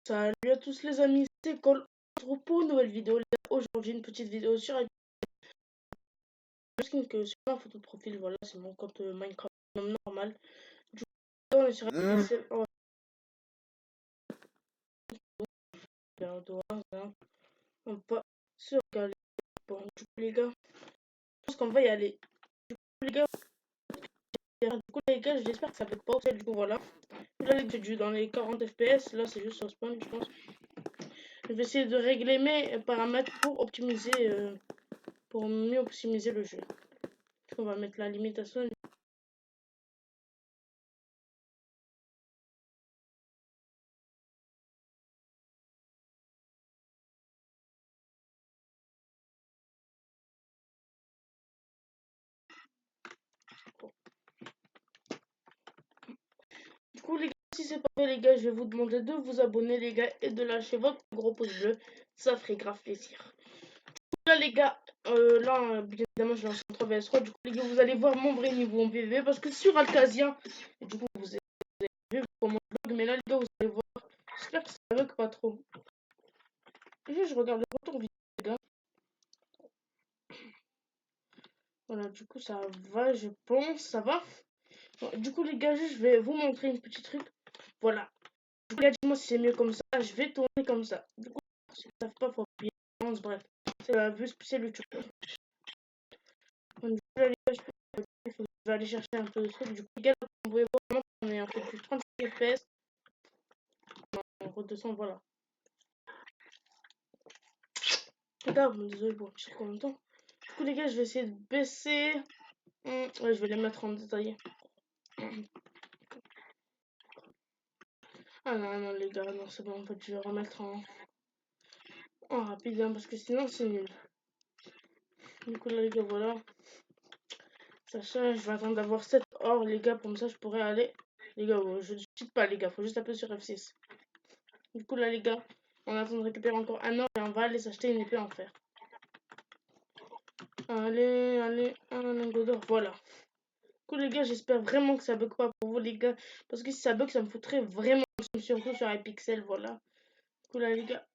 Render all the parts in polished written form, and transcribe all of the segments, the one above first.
Salut à tous les amis, c'est Cole. On se retrouve pour une nouvelle vidéo. Aujourd'hui, une petite vidéo sur que sur ma photo de profil. Voilà, c'est mon compte Minecraft normal. Du coup, on est sur Pixel. On va dehors, hein. On va se regarder. Bon, du coup, les gars, je pense qu'on va y aller. Du coup, les gars, j'espère que ça peut pas. Du coup, voilà. Là, c'est du dans les 40 FPS. Là, c'est juste sur spawn, je pense. Je vais essayer de régler mes paramètres pour optimiser, pour mieux optimiser le jeu. On va mettre la limitation. Du coup, les gars, si c'est pas fait, les gars, je vais vous demander de vous abonner, les gars, et de lâcher votre gros pouce bleu. Ça ferait grave plaisir. Là, les gars, bien évidemment, je lance en 3vs3. Du coup, les gars, vous allez voir mon vrai niveau en PvP parce que sur Alcazia, et du coup, vous avez vu comment je bug, mais là, les gars, vous allez voir. J'espère que ça bug pas trop. Je regarde le retour vidéo, les gars. Voilà, du coup, ça va, je pense, ça va. Bon, du coup, les gars, je vais vous montrer une petite truc. Voilà. Du coup, les gars, dites-moi si c'est mieux comme ça. Je vais tourner comme ça. Du coup, si vous ne savez pas, faut appuyer. Bref, c'est la vue spéciale YouTube. Donc, du coup, là, les gars, je vais aller chercher un peu de trucs. Du coup, les gars, vous pouvez voir vraiment qu'on est en fait du 36 FPS. En redescend, voilà. Les gars, bon, désolé pour le petit trop longtemps. Du coup, les gars, je vais essayer de baisser. Ouais, je vais les mettre en détaillé. Ah non, non, les gars, non, c'est bon, en fait, je vais remettre en rapide, hein, parce que sinon, c'est nul. Du coup, là, les gars, voilà. Ça change, je vais attendre d'avoir 7 or, les gars, comme ça, je pourrais aller. Les gars, je ne cheat pas, les gars, faut juste appuyer sur F6. Du coup, là, les gars, on attend de récupérer encore un or et on va aller s'acheter une épée en fer. Allez, allez, un lingot d'or, voilà. Du coup, les gars, j'espère vraiment que ça bug pas pour vous, les gars. Parce que si ça bug, ça me foutrait vraiment, surtout sur les pixels, voilà. Du coup, là, les gars,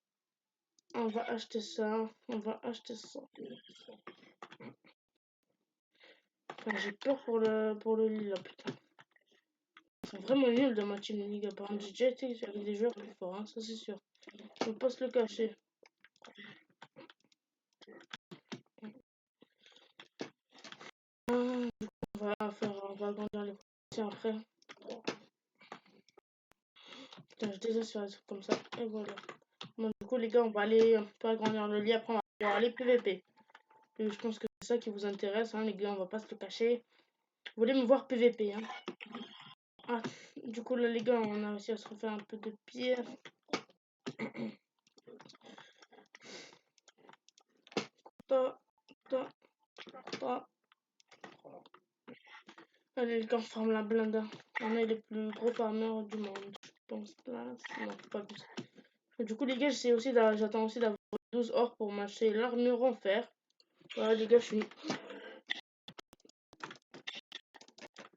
on va acheter ça. On va acheter ça. Enfin, j'ai peur pour le lit, là, putain. Ils sont vraiment nuls dans ma team, les gars. Par exemple, j'ai déjà été avec des joueurs plus forts, hein, ça c'est sûr. On peut pas se le cacher. On va agrandir les positions après. Putain, je déteste faire des trucs comme ça. Et voilà. Bon, du coup, les gars, on va aller un peu agrandir le lit. Après, on va pouvoir aller PVP. Et je pense que c'est ça qui vous intéresse, hein, les gars. On va pas se le cacher. Vous voulez me voir PVP, hein. Ah, du coup, là, les gars, on a réussi à se refaire un peu de pierre. Ta, ta, ta. Allez, les gars, on forme la blinde, hein. On est les plus gros farmers du monde. Je pense là. Non, pas plus. Du coup, les gars, j'attends aussi d'avoir 12 or pour m'acheter l'armure en fer. Voilà, les gars, je suis.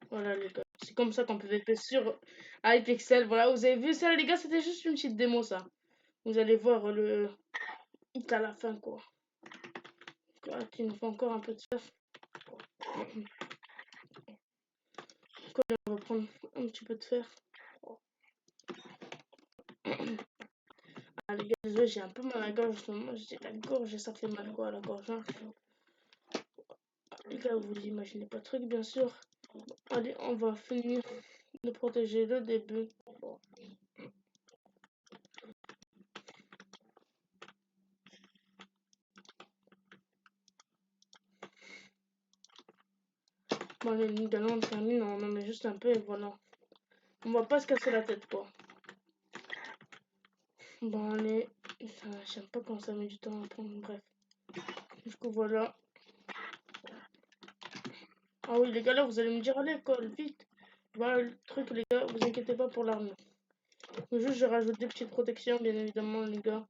Voilà, les gars. C'est comme ça qu'on peut PVP sur Hypixel. Voilà, vous avez vu ça, les gars, c'était juste une petite démo, ça. Vous allez voir le hit à la fin, quoi. Voilà, qui nous fait encore un peu de fer. On va prendre un petit peu de fer. Ah, les gars, désolé, j'ai un peu mal à la gorge. J'ai la gorge et ça fait mal, quoi, à la gorge. Hein. Les gars, vous imaginez pas le truc, bien sûr. Allez, on va finir de protéger le début. Bon, allez, également, on termine, on en met juste un peu et voilà. On va pas se casser la tête, quoi. Bon, allez, j'aime pas quand ça met du temps à prendre, bref. Du coup, voilà. Ah oui, les gars, là, vous allez me dire, allez, colle, vite. Voilà le truc, les gars, vous inquiétez pas pour l'armure. Juste, je rajoute des petites protections, bien évidemment, les gars.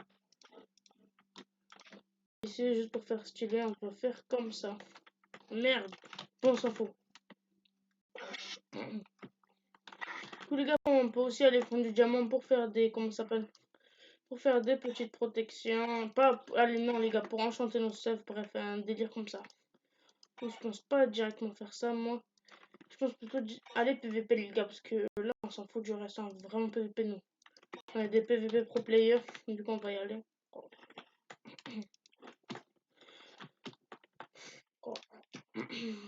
Ici, juste pour faire stylé, on peut faire comme ça. Merde, bon, on s'en fout. Du coup, les gars, on peut aussi aller prendre du diamant pour faire des, comment ça s'appelle, Pour faire des petites protections. Pas. Allez, non, les gars, pour enchanter nos stuff, bref, un délire comme ça. Donc, je pense pas directement faire ça, moi. Je pense plutôt aller PVP, les gars, parce que là, on s'en fout du reste. Hein, vraiment PVP, nous. On est des PVP pro players, du coup, on va y aller.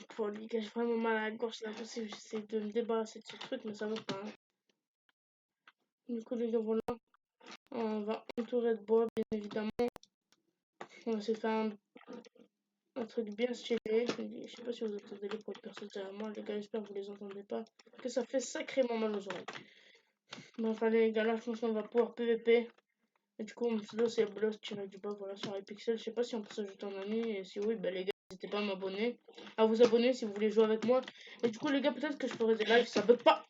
Pour les gars, j'ai vraiment mal à la gorge, c'est impossible. J'essaie de me débarrasser de ce truc, mais ça va pas. Hein. Du coup, les gars, voilà. On va entourer de bois, bien évidemment. On s'est fait un truc bien stylé. Je sais pas si vous entendez les points de perso derrière moi, les gars, j'espère que vous les entendez pas. Parce que ça fait sacrément mal aux oreilles. Bon, enfin, les gars, là, je pense qu'on va pouvoir PVP. Et du coup, mon pseudo, c'est Bloss tiré du bas, voilà, sur Hypixel. Je sais pas si on peut s'ajouter en ami. Et si oui, bah, les gars, n'hésitez pas à m'abonner. À vous abonner si vous voulez jouer avec moi. Et du coup, les gars, peut-être que je ferai des lives, ça bug pas.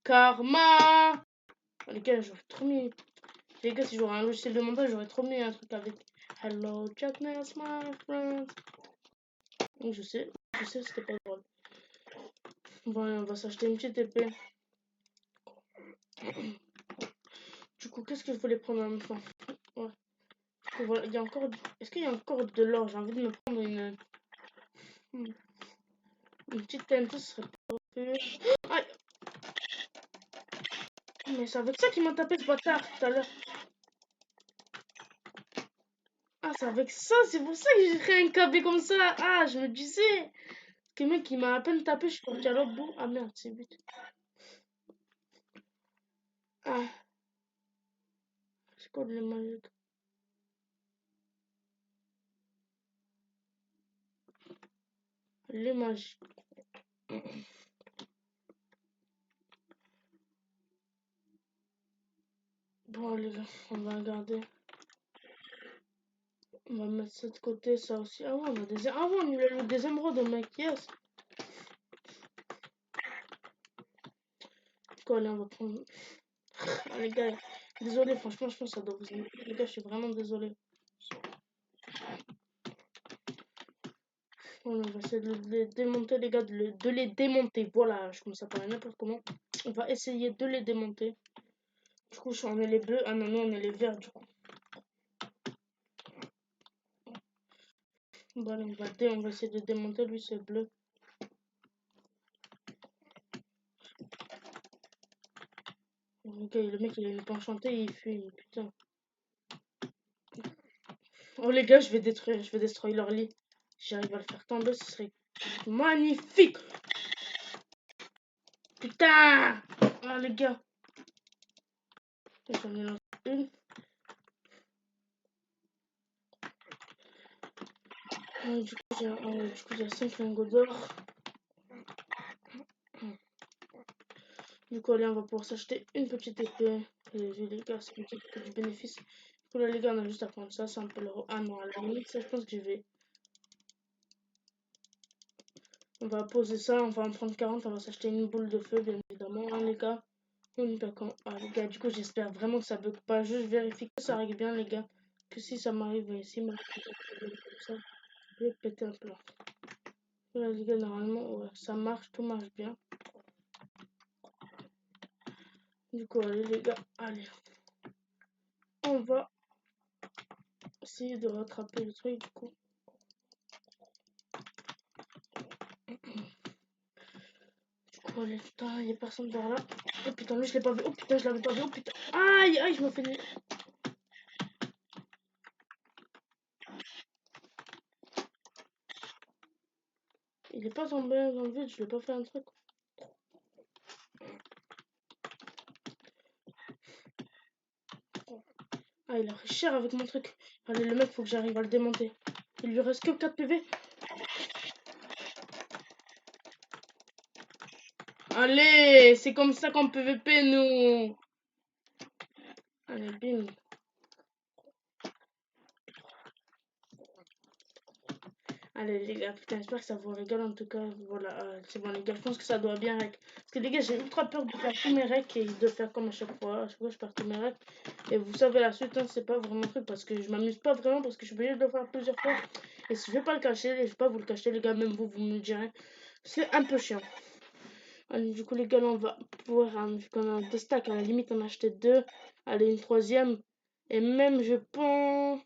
Karma! Oh, les gars, j'aurais trop mis. Les gars, si j'aurais un logiciel de montage, j'aurais trop mis un truc avec Hello, Jackness, my friend. Donc, je sais, c'était pas drôle. Bon, allez, on va s'acheter une petite épée. Du coup, qu'est-ce que je voulais prendre en même temps? Ouais. Du coup, voilà, il y a encore. Est-ce qu'il y a encore de l'or? J'ai envie de me prendre une petite TNT, ce serait parfait. Aïe! Mais c'est avec ça qu'il m'a tapé ce bâtard tout à l'heure. Ah, c'est avec ça, c'est pour ça que j'ai créé un KB comme ça. Ah, je me disais. Que le mec, il m'a à peine tapé, je suis parti à l'autre bout. Ah merde, c'est but. Ah, c'est quoi le magique? Les magiques. Bon, les gars, on va regarder. On va mettre ça de côté, ça aussi. Ah ouais, on a des. Ah ouais, on a des émeraudes, mec, yes. Quoi, allez, on va prendre. Ah, les gars, désolé, franchement, je pense que ça doit vous aider. Les gars, je suis vraiment désolé. Voilà, on va essayer de les démonter, les gars, de les démonter. Voilà, je commence à parler n'importe comment. On va essayer de les démonter. Du coup, on est les bleus. Ah non, non, on est les verts, du coup. Bon, allez, on va essayer de démonter. Lui, c'est bleu. Ok, le mec, il est pas enchanté, il fuit, putain. Oh les gars, je vais détruire leur lit. Si j'arrive à le faire tomber, ce serait magnifique. Putain! Ah les gars. J'en ai lancé une. Du coup, j'ai 5 lingots d'or. Du coup, allez, on va pouvoir s'acheter une petite épée. Et les gars, c'est une petite épée du bénéfice. Du coup, là, les gars, on a juste à prendre ça. C'est un peu le. Ah non, à la limite, ça, je pense que je vais. On va poser ça, on va en prendre 40. On va s'acheter une boule de feu, bien évidemment, hein, les gars. Ah les gars, du coup j'espère vraiment que ça bug pas. Je vérifie que ça règle bien les gars. Que si ça m'arrive ici, comme ça, je vais péter un plat. Là les gars, normalement ouais, ça marche, tout marche bien. Du coup allez les gars, allez. On va essayer de rattraper le truc du coup. Du coup allez, putain, il y a personne vers là. Oh putain, lui je l'ai pas vu. Oh putain, je l'avais pas vu. Oh putain. Aïe, aïe, je me fais. Il est pas tombé dans le vide, je lui ai pas fait un truc. Ah, il a pris cher avec mon truc. Allez, le mec, faut que j'arrive à le démonter. Il lui reste que 4 PV. Allez, c'est comme ça qu'on PVP, nous. Allez, bim. Allez, les gars, putain, j'espère que ça vous régale en tout cas. Voilà, c'est bon, les gars, je pense que ça doit bien rec. Parce que les gars, j'ai ultra peur de faire tous mes recs et de faire comme à chaque fois. À chaque fois, je perds tous mes recs. Et vous savez, la suite, hein, c'est pas vraiment un truc parce que je m'amuse pas vraiment parce que je suis obligée de le faire plusieurs fois. Et si je vais pas le cacher, je vais pas vous le cacher, les gars, même vous me le direz. C'est un peu chiant. Allez, du coup, les gars, là, on va pouvoir, vu qu'on a deux stacks, à la limite, en acheter deux. Allez, une troisième. Et même, je pense...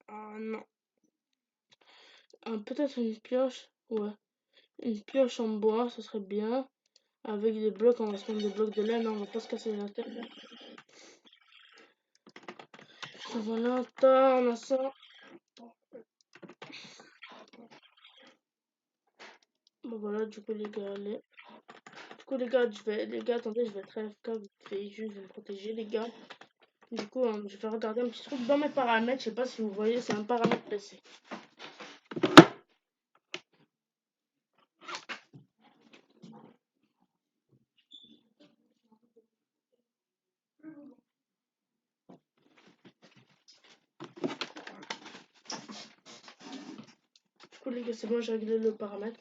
Ah non. Peut-être une pioche. Ouais. Une pioche en bois, ce serait bien. Avec des blocs, on va se mettre des blocs de laine, hein, on va pas se casser la tête. Voilà, on a ça. Bon voilà, du coup les gars, du coup les gars, attendez, je vais être AFK vite fait, juste je vais me protéger les gars. Du coup, je vais regarder un petit truc dans mes paramètres, je sais pas si vous voyez, c'est un paramètre PC. Du coup les gars, c'est bon, j'ai réglé le paramètre.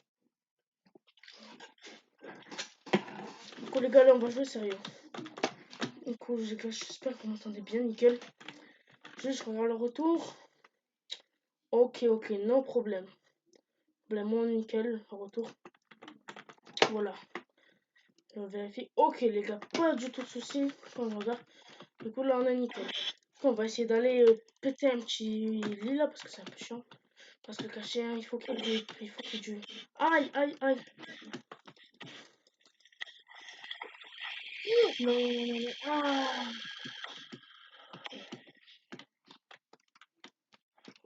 Du coup les gars, là on va jouer sérieux. Du coup les gars, j'espère que vous m'entendez bien, nickel. Juste je regarde le retour. Ok, no problème. Vraiment nickel, le retour. Voilà. Je vérifie. Ok les gars, pas du tout de soucis. Quand je regarde. Du coup là on est nickel. On va essayer d'aller péter un petit lit là parce que c'est un peu chiant. Parce que cacher, hein, il faut qu'il y ait du... Il faut qu'il y ait du... Aïe, aïe, aïe. Non, non, non, non. Ah.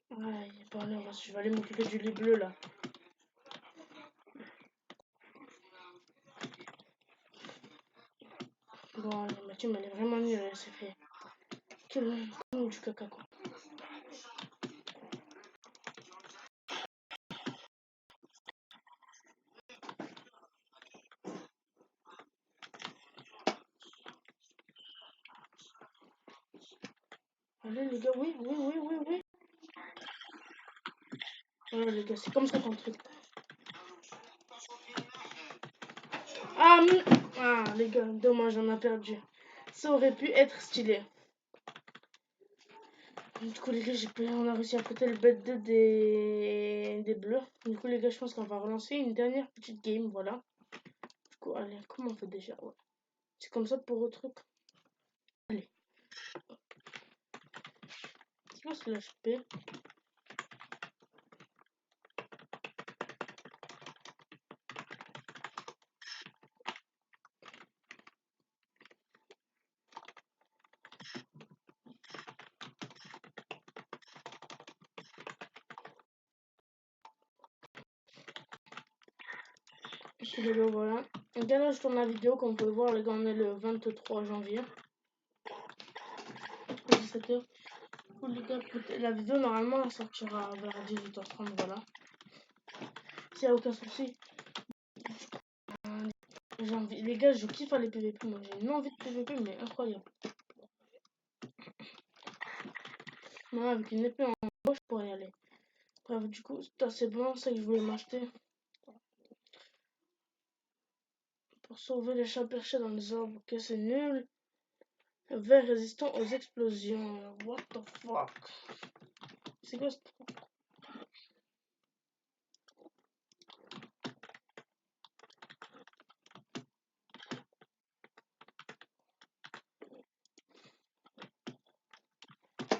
Aïe, bon, allez, je vais aller m'occuper du lit bleu là. Bon, allez, ma team elle est vraiment nulle, elle s'est fait. Quel du caca quoi. Allez les gars, oui, oui, oui, oui, oui. Voilà les gars, c'est comme ça qu'on truc. Ah, ah les gars, dommage, on a perdu. Ça aurait pu être stylé. Du coup les gars, on a réussi à péter le bête 2 des bleus. Du coup les gars, je pense qu'on va relancer une dernière petite game, voilà. Du coup, allez, comment on fait déjà? Ouais. C'est comme ça pour le truc. Allez. C'est quoi ce l'HP? Les gars, voilà. Et bien là, je tourne la vidéo, comme vous pouvez voir, les gars, on est le 23 janvier. 17h. Les gars, la vidéo, normalement, elle sortira vers 18h30, voilà. S'il n'y a aucun souci. J'ai envie... Les gars, je kiffe les PVP, moi. J'ai une envie de PVP, mais incroyable. Moi, avec une épée en gauche, je pourrais y aller. Bref, du coup, c'est bon, c'est que je voulais m'acheter. Pour sauver les chats perchés dans les arbres. Ok, c'est nul. Verre résistant aux explosions. What the fuck? C'est quoi ce...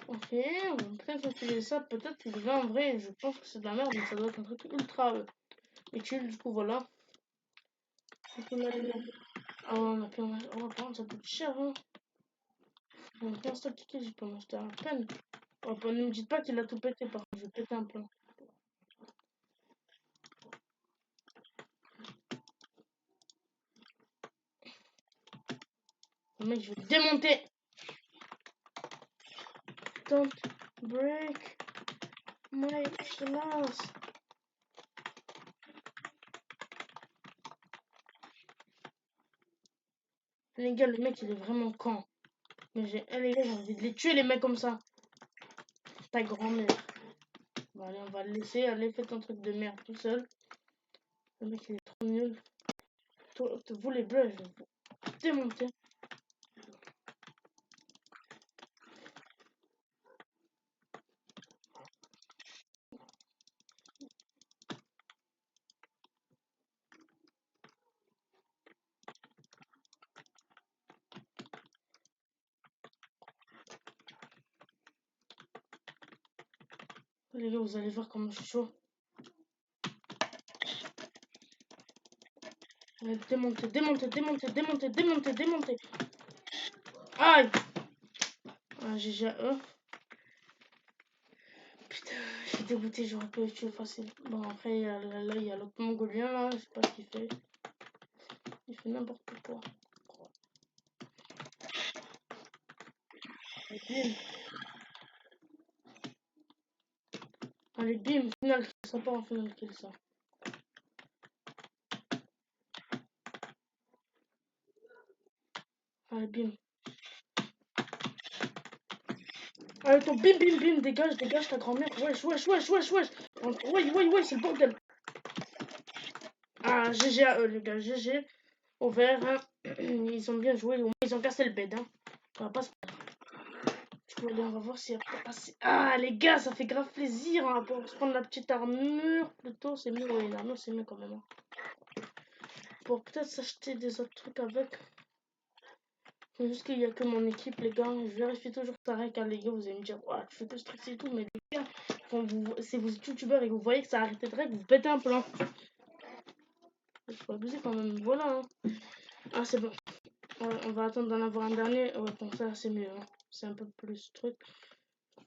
Ok, on va peut-être utiliser ça. Peut-être que là, en vrai, je pense que c'est de la merde, mais ça doit être un truc ultra utile. Du coup, voilà. Ah, on a pu en acheter. Oh, par contre, ça coûte cher, hein. On a pris un stock ticket, j'ai pas acheté à peine. Oh, bah, ne me dites pas qu'il a tout pété, par contre, je vais péter un plan. Le mec, je vais le démonter. Don't break my glass. Les gars, le mec, il est vraiment con. Mais les gars, j'ai envie de les tuer, les mecs comme ça. Ta grand-mère. Bon, allez, on va le laisser. Allez, faites un truc de merde tout seul. Le mec, il est trop nul. Vous, les bleus, je vais vous démonter. Les gars, vous allez voir comment je suis chaud. Démonter, démonter, démonter, démonter, démonter, démonter. Aïe! Ah, GG à eux. Putain, je suis dégoûté, j'aurais pu le tuer facile. Bon, après, là, il y a l'autre mongolien, là, je sais pas ce qu'il fait. Il fait n'importe quoi. Allez, bim. Allez, bim, final, ça part en final, kill ça. Allez, bim. Allez, ton bim, bim, bim, dégage, dégage ta grand-mère. Wesh, wesh, wesh, wesh, wesh. Ouais, c'est le bordel. Ah, GG à eux, les gars, GG. Au vert, hein. Ils ont bien joué, ils ont cassé le bed, hein. On va pas se... Du coup, allez, on va voir s'il y a pas passé. Ah, les gars, ça fait grave plaisir, hein, pour se prendre la petite armure. Plutôt, c'est mieux, ouais, l'armure, c'est mieux quand même, hein. Pour peut-être s'acheter des autres trucs avec. C'est juste qu'il n'y a que mon équipe, les gars. Je vérifie toujours que ça arrête, car les gars, vous allez me dire, ouais, tu fais que stresser et tout, mais les gars, quand si vous êtes youtubeur et que vous voyez que ça a arrêté de règle, vous pétez un plan. Il faut abuser quand même, voilà, hein. Ah, c'est bon. On va attendre d'en avoir un dernier. Ouais, comme ça, c'est mieux, hein. C'est un peu plus truc.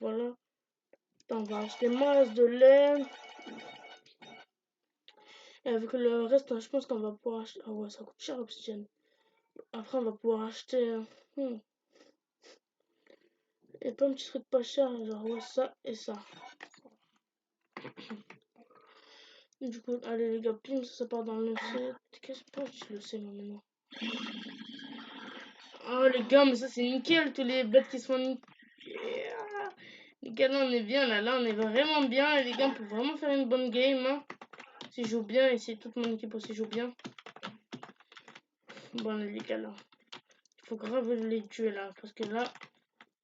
Voilà. On va acheter masse de laine. Et avec le reste, je pense qu'on va pouvoir acheter. Ah ouais, ça coûte cher l'obsidienne. Après, on va pouvoir acheter. Et pas un petit truc pas cher, genre ouais, ça et ça. Du coup, allez les gars, pim, ça part dans le set. Qu'est-ce que je le sais moi maintenant? Oh les gars, mais ça c'est nickel, tous les bêtes qui sont nickel. Les gars, là on est bien, là on est vraiment bien. Et les gars, on peut vraiment faire une bonne game, hein. Si je joue bien et si toute mon équipe aussi joue bien. Bon les gars, là. Il faut grave les tuer là, parce que là,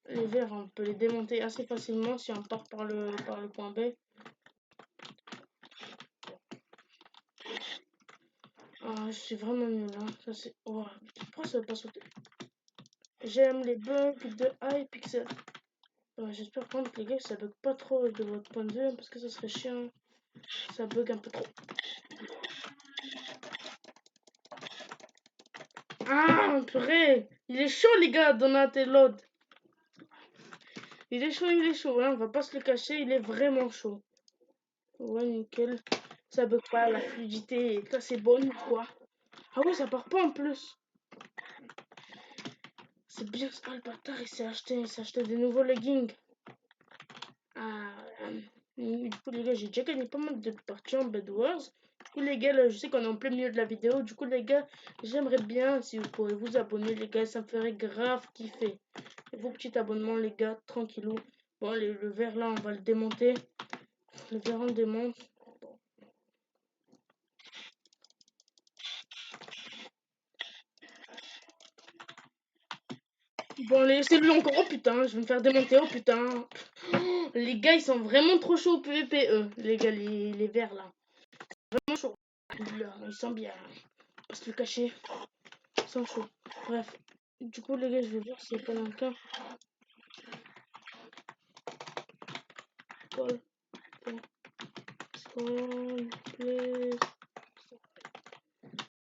les verts, on peut les démonter assez facilement si on part par le point B. Ah, je suis vraiment nul, hein. Ça c'est... Oh, pourquoi ça va pas sauter? J'aime les bugs de iPixel. J'espère quand même que les gars, ça bug pas trop de votre point de vue, hein, parce que ça serait chiant. Ça bug un peu trop. Ah, purée! Il est chaud, les gars, Donatello. Il est chaud, hein. On va pas se le cacher, il est vraiment chaud. Ouais, nickel. Ça bug pas, la fluidité est assez bonne, quoi. Ah ouais, ça part pas en plus. C'est bien ça, le bâtard, il s'est acheté des nouveaux leggings. Ah, du coup, les gars, j'ai déjà gagné pas mal de parties en Bed Wars. Du coup, les gars, là, je sais qu'on est en plein milieu de la vidéo. Du coup, les gars, j'aimerais bien si vous pourrez vous abonner, les gars, ça me ferait grave kiffer. Et vos petits abonnements, les gars, tranquillou. Bon, le verre là, on va le démonter. Le verre, on le démonte. Bon, c'est lui encore. Oh putain, je vais me faire démonter. Oh putain. Oh, les gars, ils sont vraiment trop chauds au PVP, eux. Les gars, les verts là. Vraiment chauds. Là, ils sont bien. Pas se le cacher. Ils sont chauds. Bref. Du coup, les gars, je vais voir s'il n'y a pas quelqu'un. Call. Call, please.